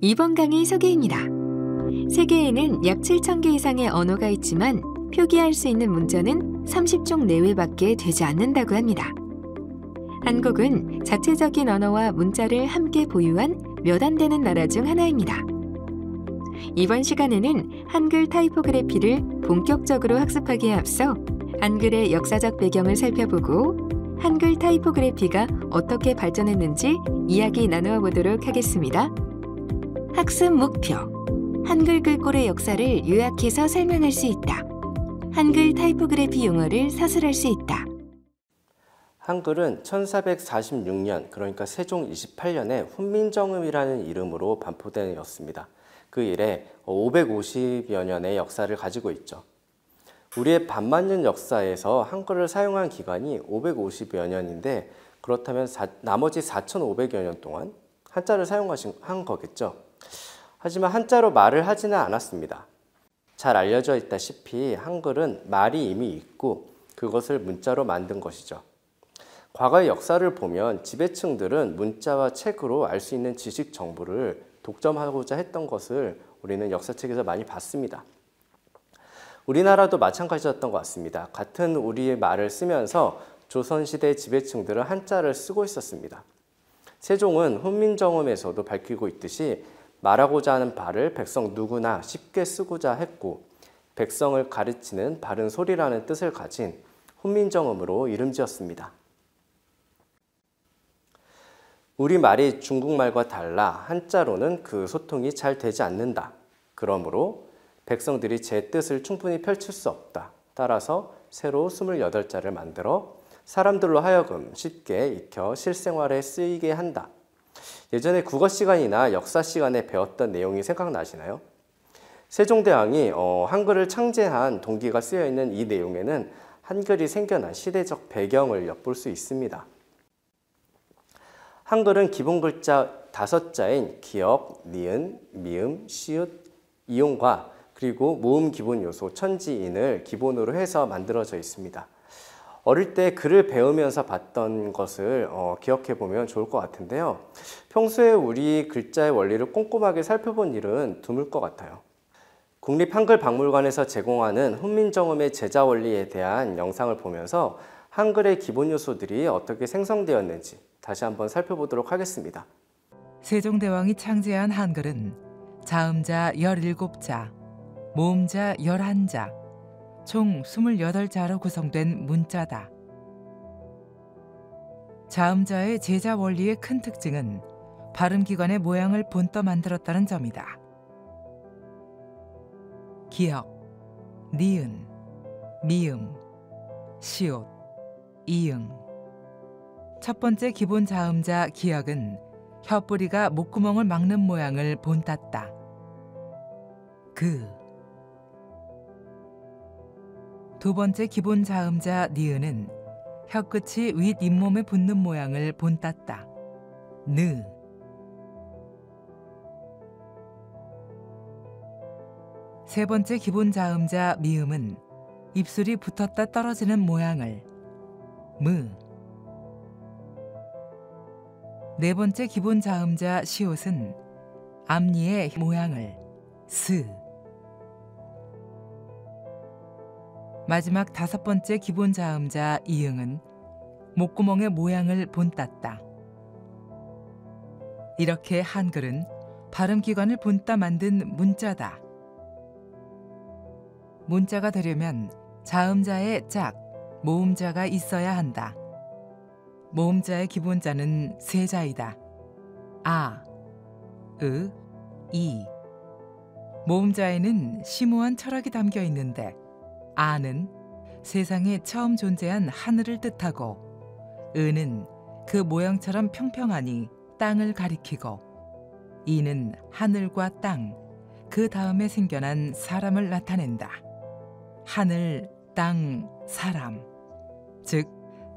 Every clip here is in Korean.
이번 강의 소개입니다. 세계에는 약 7,000개 이상의 언어가 있지만 표기할 수 있는 문자는 30종 내외밖에 되지 않는다고 합니다. 한국은 자체적인 언어와 문자를 함께 보유한 몇 안 되는 나라 중 하나입니다. 이번 시간에는 한글 타이포그래피를 본격적으로 학습하기에 앞서 한글의 역사적 배경을 살펴보고 한글 타이포그래피가 어떻게 발전했는지 이야기 나누어 보도록 하겠습니다. 학습 목표: 한글 글꼴의 역사를 요약해서 설명할 수 있다. 한글 타이포그래피 용어를 사술할 수 있다. 한글은 1446년, 그러니까 세종 28년에 훈민정음이라는 이름으로 반포되었습니다. 그 이래 550여 년의 역사를 가지고 있죠. 우리의 반만년 역사에서 한글을 사용한 기간이 550여 년인데, 그렇다면 나머지 4,500여 년 동안 한자를 사용한 거겠죠. 하지만 한자로 말을 하지는 않았습니다. 잘 알려져 있다시피 한글은 말이 이미 있고 그것을 문자로 만든 것이죠. 과거의 역사를 보면 지배층들은 문자와 책으로 알 수 있는 지식 정보를 독점하고자 했던 것을 우리는 역사책에서 많이 봤습니다. 우리나라도 마찬가지였던 것 같습니다. 같은 우리의 말을 쓰면서 조선시대 지배층들은 한자를 쓰고 있었습니다. 세종은 훈민정음에서도 밝히고 있듯이 말하고자 하는 바를 백성 누구나 쉽게 쓰고자 했고, 백성을 가르치는 바른 소리라는 뜻을 가진 훈민정음으로 이름지었습니다. 우리말이 중국말과 달라 한자로는 그 소통이 잘 되지 않는다. 그러므로 백성들이 제 뜻을 충분히 펼칠 수 없다. 따라서 새로 28자를 만들어 사람들로 하여금 쉽게 익혀 실생활에 쓰이게 한다. 예전에 국어 시간이나 역사 시간에 배웠던 내용이 생각나시나요? 세종대왕이 한글을 창제한 동기가 쓰여있는 이 내용에는 한글이 생겨난 시대적 배경을 엿볼 수 있습니다. 한글은 기본 글자 5자인 기역, 니은, 미음, 시읒, 이용과 그리고 모음 기본 요소 천지인을 기본으로 해서 만들어져 있습니다. 어릴 때 글을 배우면서 봤던 것을 기억해 보면 좋을 것 같은데요. 평소에 우리 글자의 원리를 꼼꼼하게 살펴본 일은 드물 것 같아요. 국립한글박물관에서 제공하는 훈민정음의 제자 원리에 대한 영상을 보면서 한글의 기본 요소들이 어떻게 생성되었는지 다시 한번 살펴보도록 하겠습니다. 세종대왕이 창제한 한글은 자음자 17자, 모음자 11자, 총 28자로 구성된 문자다. 자음자의 제자 원리의 큰 특징은 발음기관의 모양을 본떠 만들었다는 점이다. 기역, 니은, 미음, 시옷, 이응. 첫 번째 기본 자음자 기역은 혀뿌리가 목구멍을 막는 모양을 본땄다. 그. 두 번째 기본 자음자 니은은 혀끝이 윗 잇몸에 붙는 모양을 본땄다. 느. 세 번째 기본 자음자 미음은 입술이 붙었다 떨어지는 모양을 무. 네 번째 기본 자음자 시옷은 앞니의 모양을 스. 마지막 5번째 기본 자음자 이응은 목구멍의 모양을 본땄다. 이렇게 한글은 발음기관을 본따 만든 문자다. 문자가 되려면 자음자의 짝, 모음자가 있어야 한다. 모음자의 기본자는 3자이다. 아, 으, 이. 모음자에는 심오한 철학이 담겨 있는데, 아는 세상에 처음 존재한 하늘을 뜻하고, 으는 그 모양처럼 평평하니 땅을 가리키고, 이는 하늘과 땅, 그 다음에 생겨난 사람을 나타낸다. 하늘, 땅, 사람, 즉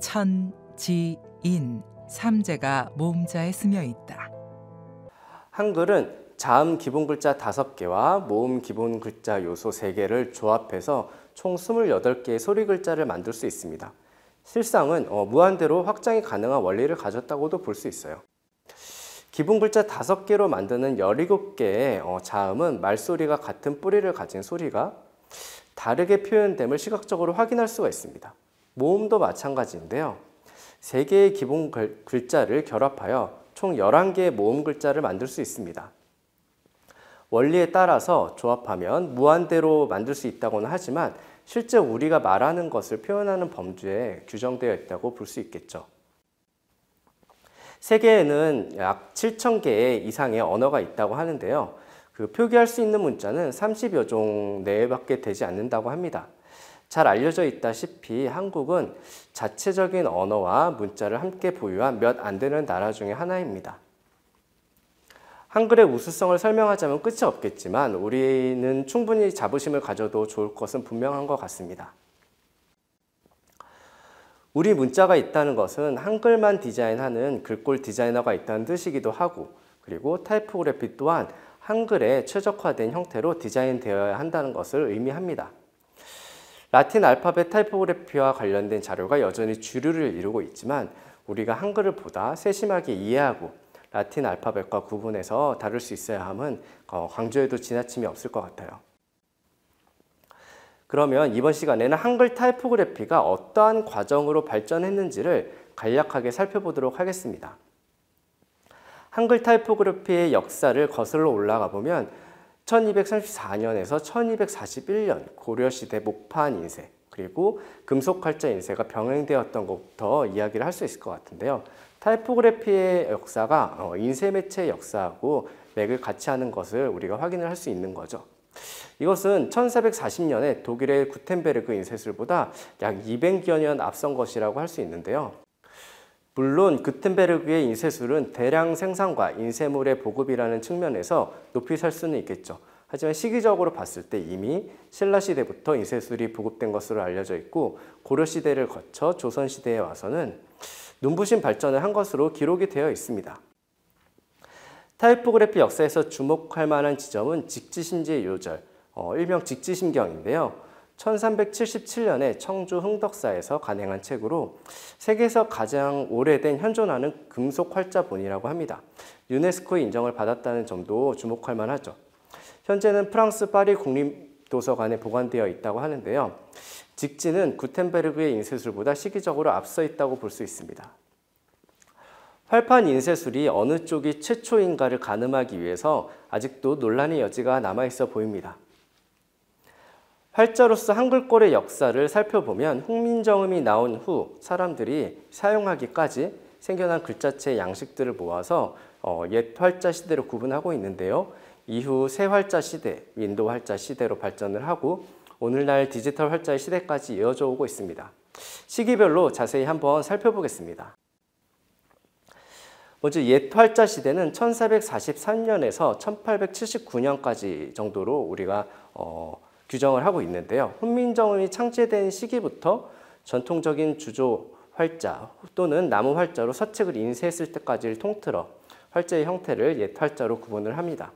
천, 지, 인, 3제가 모음자에 스며 있다. 한글은 자음 기본 글자 5개와 모음 기본 글자 요소 3개를 조합해서 총 28개의 소리 글자를 만들 수 있습니다. 실상은 무한대로 확장이 가능한 원리를 가졌다고도 볼 수 있어요. 기본 글자 5개로 만드는 17개의 자음은 말소리가 같은 뿌리를 가진 소리가 다르게 표현됨을 시각적으로 확인할 수가 있습니다. 모음도 마찬가지인데요. 3개의 기본 글자를 결합하여 총 11개의 모음 글자를 만들 수 있습니다. 원리에 따라서 조합하면 무한대로 만들 수 있다고는 하지만 실제 우리가 말하는 것을 표현하는 범주에 규정되어 있다고 볼 수 있겠죠. 세계에는 약 7,000개 이상의 언어가 있다고 하는데요. 표기할 수 있는 문자는 30여 종 내외밖에 되지 않는다고 합니다. 잘 알려져 있다시피 한국은 자체적인 언어와 문자를 함께 보유한 몇 안 되는 나라 중에 하나입니다. 한글의 우수성을 설명하자면 끝이 없겠지만 우리는 충분히 자부심을 가져도 좋을 것은 분명한 것 같습니다. 우리 문자가 있다는 것은 한글만 디자인하는 글꼴 디자이너가 있다는 뜻이기도 하고, 그리고 타이포그래피 또한 한글에 최적화된 형태로 디자인되어야 한다는 것을 의미합니다. 라틴 알파벳 타이포그래피와 관련된 자료가 여전히 주류를 이루고 있지만 우리가 한글을 보다 세심하게 이해하고 라틴 알파벳과 구분해서 다룰 수 있어야 함은 강조해도 지나침이 없을 것 같아요. 그러면 이번 시간에는 한글 타이포그래피가 어떠한 과정으로 발전했는지를 간략하게 살펴보도록 하겠습니다. 한글 타이포그래피의 역사를 거슬러 올라가 보면 1234년에서 1241년 고려시대 목판 인쇄, 그리고 금속활자 인쇄가 병행되었던 것부터 이야기를 할 수 있을 것 같은데요. 타이포그래피의 역사가 인쇄 매체의 역사하고 맥을 같이 하는 것을 우리가 확인을 할 수 있는 거죠. 이것은 1440년에 독일의 구텐베르그 인쇄술보다 약 200여 년 앞선 것이라고 할 수 있는데요. 물론 구텐베르그의 인쇄술은 대량 생산과 인쇄물의 보급이라는 측면에서 높이 살 수는 있겠죠. 하지만 시기적으로 봤을 때 이미 신라시대부터 인쇄술이 보급된 것으로 알려져 있고 고려시대를 거쳐 조선시대에 와서는 눈부신 발전을 한 것으로 기록이 되어 있습니다. 타이포그래피 역사에서 주목할 만한 지점은 직지심지의 요절, 일명 직지심경인데요. 1377년에 청주 흥덕사에서 간행한 책으로 세계에서 가장 오래된 현존하는 금속 활자본이라고 합니다. 유네스코 인정을 받았다는 점도 주목할 만하죠. 현재는 프랑스 파리 국립도서관에 보관되어 있다고 하는데요. 직지는 구텐베르그의 인쇄술보다 시기적으로 앞서 있다고 볼 수 있습니다. 활판 인쇄술이 어느 쪽이 최초인가를 가늠하기 위해서 아직도 논란의 여지가 남아있어 보입니다. 활자로서 한글꼴의 역사를 살펴보면 훈민정음이 나온 후 사람들이 사용하기까지 생겨난 글자체의 양식들을 모아서 옛 활자 시대로 구분하고 있는데요. 이후 새 활자 시대, 윈도우 활자 시대로 발전을 하고 오늘날 디지털 활자의 시대까지 이어져 오고 있습니다. 시기별로 자세히 한번 살펴보겠습니다. 먼저 옛 활자 시대는 1443년에서 1879년까지 정도로 우리가 규정을 하고 있는데요. 훈민정음이 창제된 시기부터 전통적인 주조 활자 또는 나무 활자로 서책을 인쇄했을 때까지를 통틀어 활자의 형태를 옛 활자로 구분을 합니다.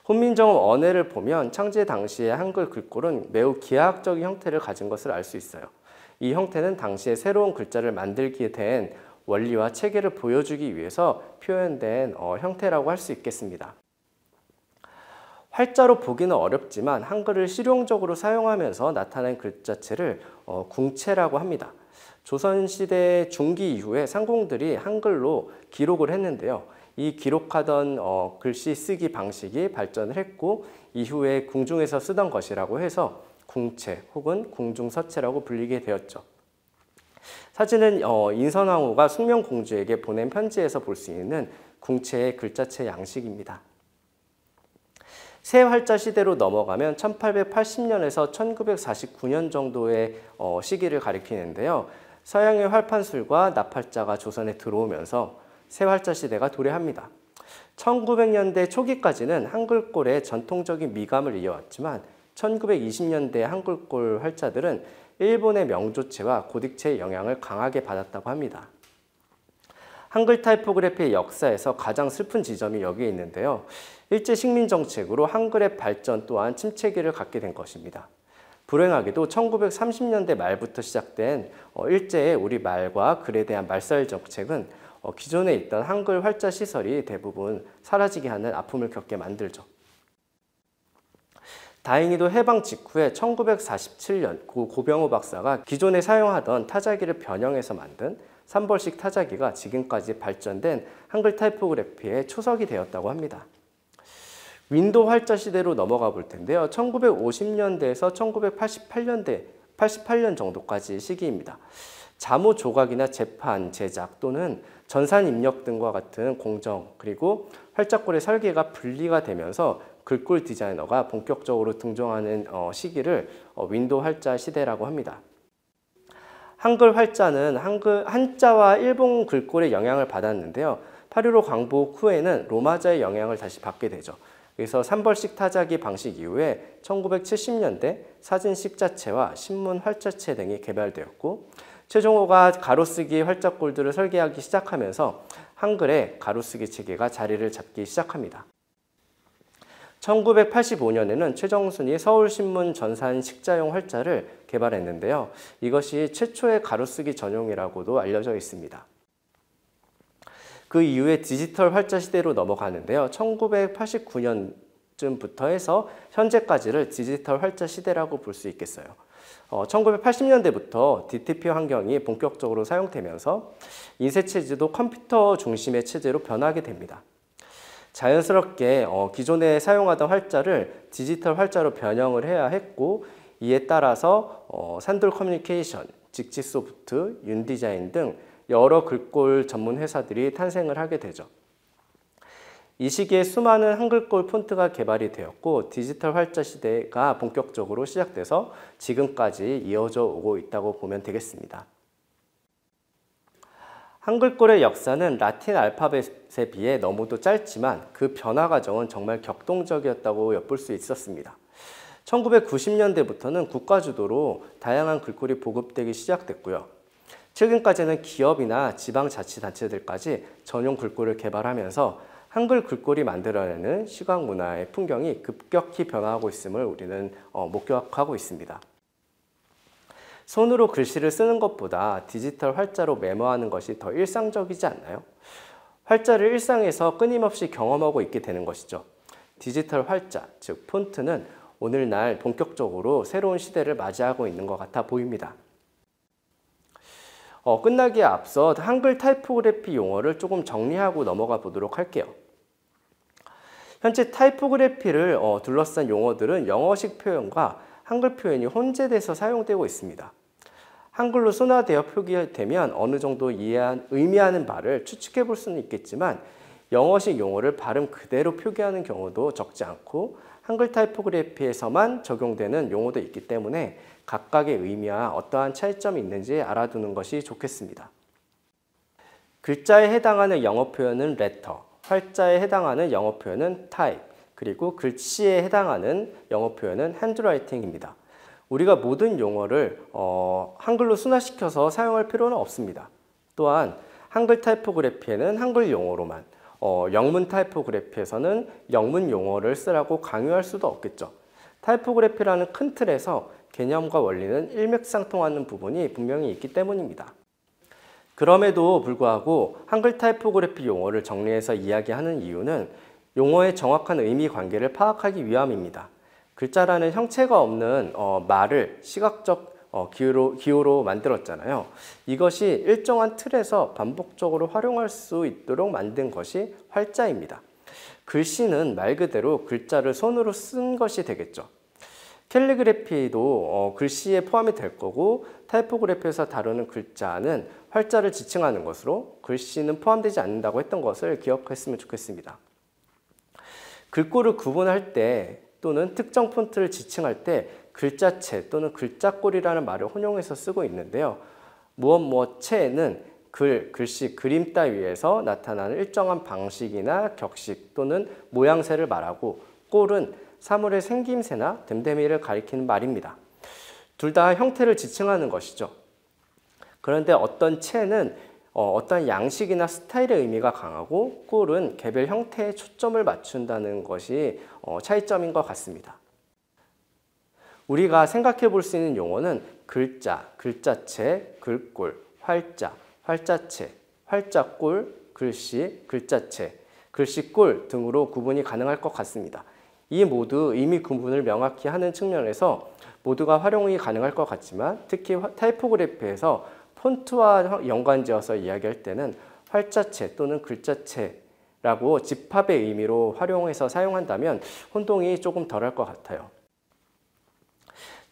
훈민정음 언해를 보면 창제 당시의 한글 글꼴은 매우 기하학적인 형태를 가진 것을 알 수 있어요. 이 형태는 당시에 새로운 글자를 만들게 된 원리와 체계를 보여주기 위해서 표현된 형태라고 할 수 있겠습니다. 활자로 보기는 어렵지만 한글을 실용적으로 사용하면서 나타낸 글자체를 궁체라고 합니다. 조선시대 중기 이후에 상공들이 한글로 기록을 했는데요. 이 기록하던 글씨 쓰기 방식이 발전을 했고 이후에 궁중에서 쓰던 것이라고 해서 궁체 혹은 궁중서체라고 불리게 되었죠. 사진은 인선왕후가 숙명공주에게 보낸 편지에서 볼 수 있는 궁체의 글자체 양식입니다. 새 활자 시대로 넘어가면 1880년에서 1949년 정도의 시기를 가리키는데요. 서양의 활판술과 납활자가 조선에 들어오면서 새 활자 시대가 도래합니다. 1900년대 초기까지는 한글꼴의 전통적인 미감을 이어왔지만 1920년대 한글꼴 활자들은 일본의 명조체와 고딕체의 영향을 강하게 받았다고 합니다. 한글 타이포그래피의 역사에서 가장 슬픈 지점이 여기에 있는데요. 일제 식민 정책으로 한글의 발전 또한 침체기를 갖게 된 것입니다. 불행하게도 1930년대 말부터 시작된 일제의 우리 말과 글에 대한 말살 정책은 기존에 있던 한글 활자 시설이 대부분 사라지게 하는 아픔을 겪게 만들죠. 다행히도 해방 직후에 1947년 고병호 박사가 기존에 사용하던 타자기를 변형해서 만든 3벌식 타자기가 지금까지 발전된 한글 타이포그래피의 초석이 되었다고 합니다. 윈도우 활자 시대로 넘어가 볼 텐데요. 1950년대에서 1988년 정도까지 시기입니다. 자모 조각이나 재판, 제작 또는 전산 입력 등과 같은 공정, 그리고 활자꼴의 설계가 분리가 되면서 글꼴 디자이너가 본격적으로 등장하는 시기를 윈도우 활자 시대라고 합니다. 한글 활자는 한자와 일본 글꼴의 영향을 받았는데요. 8.15 광복 후에는 로마자의 영향을 다시 받게 되죠. 그래서 3벌식 타자기 방식 이후에 1970년대 사진 식자체와 신문 활자체 등이 개발되었고, 최종호가 가로쓰기 활자꼴들을 설계하기 시작하면서 한글의 가로쓰기 체계가 자리를 잡기 시작합니다. 1985년에는 최정순이 서울신문 전산 식자용 활자를 개발했는데요. 이것이 최초의 가로쓰기 전용이라고도 알려져 있습니다. 그 이후에 디지털 활자 시대로 넘어가는데요. 1989년쯤부터 해서 현재까지를 디지털 활자 시대라고 볼 수 있겠어요. 1980년대부터 DTP 환경이 본격적으로 사용되면서 인쇄체제도 컴퓨터 중심의 체제로 변하게 됩니다. 자연스럽게 기존에 사용하던 활자를 디지털 활자로 변형을 해야 했고, 이에 따라서 산돌 커뮤니케이션, 직지소프트, 윤디자인 등 여러 글꼴 전문 회사들이 탄생을 하게 되죠. 이 시기에 수많은 한글꼴 폰트가 개발이 되었고, 디지털 활자 시대가 본격적으로 시작돼서 지금까지 이어져 오고 있다고 보면 되겠습니다. 한글꼴의 역사는 라틴 알파벳에 비해 너무도 짧지만 그 변화 과정은 정말 격동적이었다고 엿볼 수 있었습니다. 1990년대부터는 국가 주도로 다양한 글꼴이 보급되기 시작됐고요. 최근까지는 기업이나 지방자치단체들까지 전용 글꼴을 개발하면서 한글 글꼴이 만들어내는 시각 문화의 풍경이 급격히 변화하고 있음을 우리는 목격하고 있습니다. 손으로 글씨를 쓰는 것보다 디지털 활자로 메모하는 것이 더 일상적이지 않나요? 활자를 일상에서 끊임없이 경험하고 있게 되는 것이죠. 디지털 활자, 즉 폰트는 오늘날 본격적으로 새로운 시대를 맞이하고 있는 것 같아 보입니다. 끝나기에 앞서 한글 타이포그래피 용어를 조금 정리하고 넘어가 보도록 할게요. 현재 타이포그래피를 둘러싼 용어들은 영어식 표현과 한글 표현이 혼재돼서 사용되고 있습니다. 한글로 순화되어 표기되면 어느 정도 의미하는 바를 추측해 볼 수는 있겠지만, 영어식 용어를 발음 그대로 표기하는 경우도 적지 않고 한글 타이포그래피에서만 적용되는 용어도 있기 때문에 각각의 의미와 어떠한 차이점이 있는지 알아두는 것이 좋겠습니다. 글자에 해당하는 영어 표현은 letter, 활자에 해당하는 영어 표현은 type, 그리고 글씨에 해당하는 영어 표현은 handwriting입니다. 우리가 모든 용어를 한글로 순화시켜서 사용할 필요는 없습니다. 또한 한글 타이포그래피에는 한글 용어로만, 영문 타이포그래피에서는 영문 용어를 쓰라고 강요할 수도 없겠죠. 타이포그래피라는 큰 틀에서 개념과 원리는 일맥상통하는 부분이 분명히 있기 때문입니다. 그럼에도 불구하고 한글 타이포그래피 용어를 정리해서 이야기하는 이유는 용어의 정확한 의미 관계를 파악하기 위함입니다. 글자라는 형체가 없는 말을 시각적 기호로 만들었잖아요. 이것이 일정한 틀에서 반복적으로 활용할 수 있도록 만든 것이 활자입니다. 글씨는 말 그대로 글자를 손으로 쓴 것이 되겠죠. 캘리그래피도 글씨에 포함이 될 거고, 타이포그래피에서 다루는 글자는 활자를 지칭하는 것으로 글씨는 포함되지 않는다고 했던 것을 기억했으면 좋겠습니다. 글꼴을 구분할 때 또는 특정 폰트를 지칭할 때 글자체 또는 글자꼴이라는 말을 혼용해서 쓰고 있는데요. 무엇체는 글씨, 그림 따위에서 나타나는 일정한 방식이나 격식 또는 모양새를 말하고, 꼴은 사물의 생김새나 됨됨이를 가리키는 말입니다. 둘 다 형태를 지칭하는 것이죠. 그런데 어떤 체는 어떤 양식이나 스타일의 의미가 강하고, 꼴은 개별 형태에 초점을 맞춘다는 것이 차이점인 것 같습니다. 우리가 생각해 볼 수 있는 용어는 글자, 글자체, 글꼴, 활자, 활자체, 활자꼴, 글씨, 글자체, 글씨꼴 등으로 구분이 가능할 것 같습니다. 이 모두 의미 구분을 명확히 하는 측면에서 모두가 활용이 가능할 것 같지만 특히 타이포그래피에서 폰트와 연관지어서 이야기할 때는 활자체 또는 글자체라고 집합의 의미로 활용해서 사용한다면 혼동이 조금 덜할 것 같아요.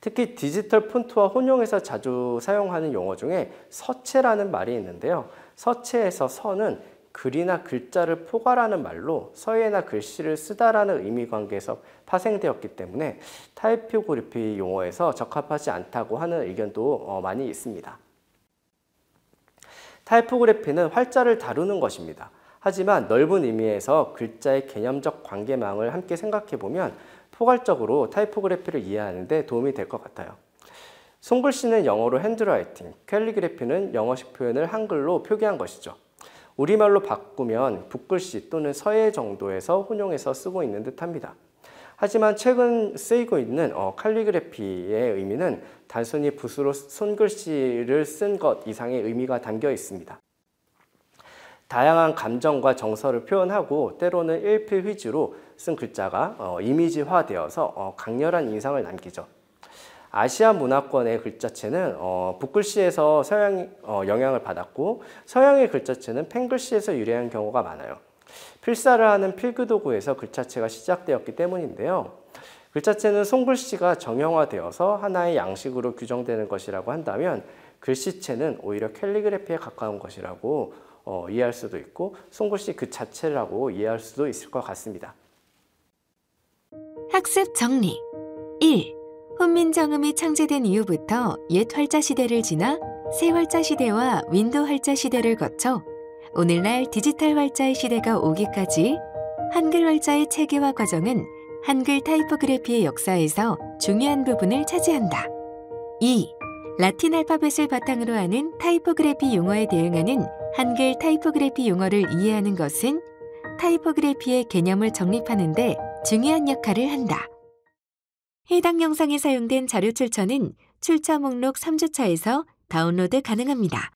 특히 디지털 폰트와 혼용해서 자주 사용하는 용어 중에 서체라는 말이 있는데요. 서체에서 서는 글이나 글자를 포괄하는 말로 서예나 글씨를 쓰다라는 의미 관계에서 파생되었기 때문에 타이포그래피 용어에서 적합하지 않다고 하는 의견도 많이 있습니다. 타이포그래피는 활자를 다루는 것입니다. 하지만 넓은 의미에서 글자의 개념적 관계망을 함께 생각해보면 포괄적으로 타이포그래피를 이해하는 데 도움이 될 것 같아요. 손글씨는 영어로 핸드라이팅, 캘리그래피는 영어식 표현을 한글로 표기한 것이죠. 우리말로 바꾸면 붓글씨 또는 서예 정도에서 혼용해서 쓰고 있는 듯합니다. 하지만 최근 쓰이고 있는 캘리그래피의 의미는 단순히 붓으로 손글씨를 쓴 것 이상의 의미가 담겨 있습니다. 다양한 감정과 정서를 표현하고 때로는 일필 휘지로 쓴 글자가 이미지화되어서 강렬한 인상을 남기죠. 아시아 문화권의 글자체는 붓글씨에서 서양 영향을 받았고 서양의 글자체는 펜글씨에서 유래한 경우가 많아요. 필사를 하는 필기도구에서 글자체가 시작되었기 때문인데요. 글자체는 손글씨가 정형화되어서 하나의 양식으로 규정되는 것이라고 한다면 글씨체는 오히려 캘리그래피에 가까운 것이라고 이해할 수도 있고 손글씨 그 자체라고 이해할 수도 있을 것 같습니다. 학습 정리 1. 훈민정음이 창제된 이후부터 옛 활자 시대를 지나 새 활자 시대와 윈도우 활자 시대를 거쳐 오늘날 디지털 활자의 시대가 오기까지 한글 활자의 체계화 과정은 한글 타이포그래피의 역사에서 중요한 부분을 차지한다. 2. 라틴 알파벳을 바탕으로 하는 타이포그래피 용어에 대응하는 한글 타이포그래피 용어를 이해하는 것은 타이포그래피의 개념을 정립하는 데 중요한 역할을 한다. 해당 영상에 사용된 자료 출처는 출처 목록 3주차에서 다운로드 가능합니다.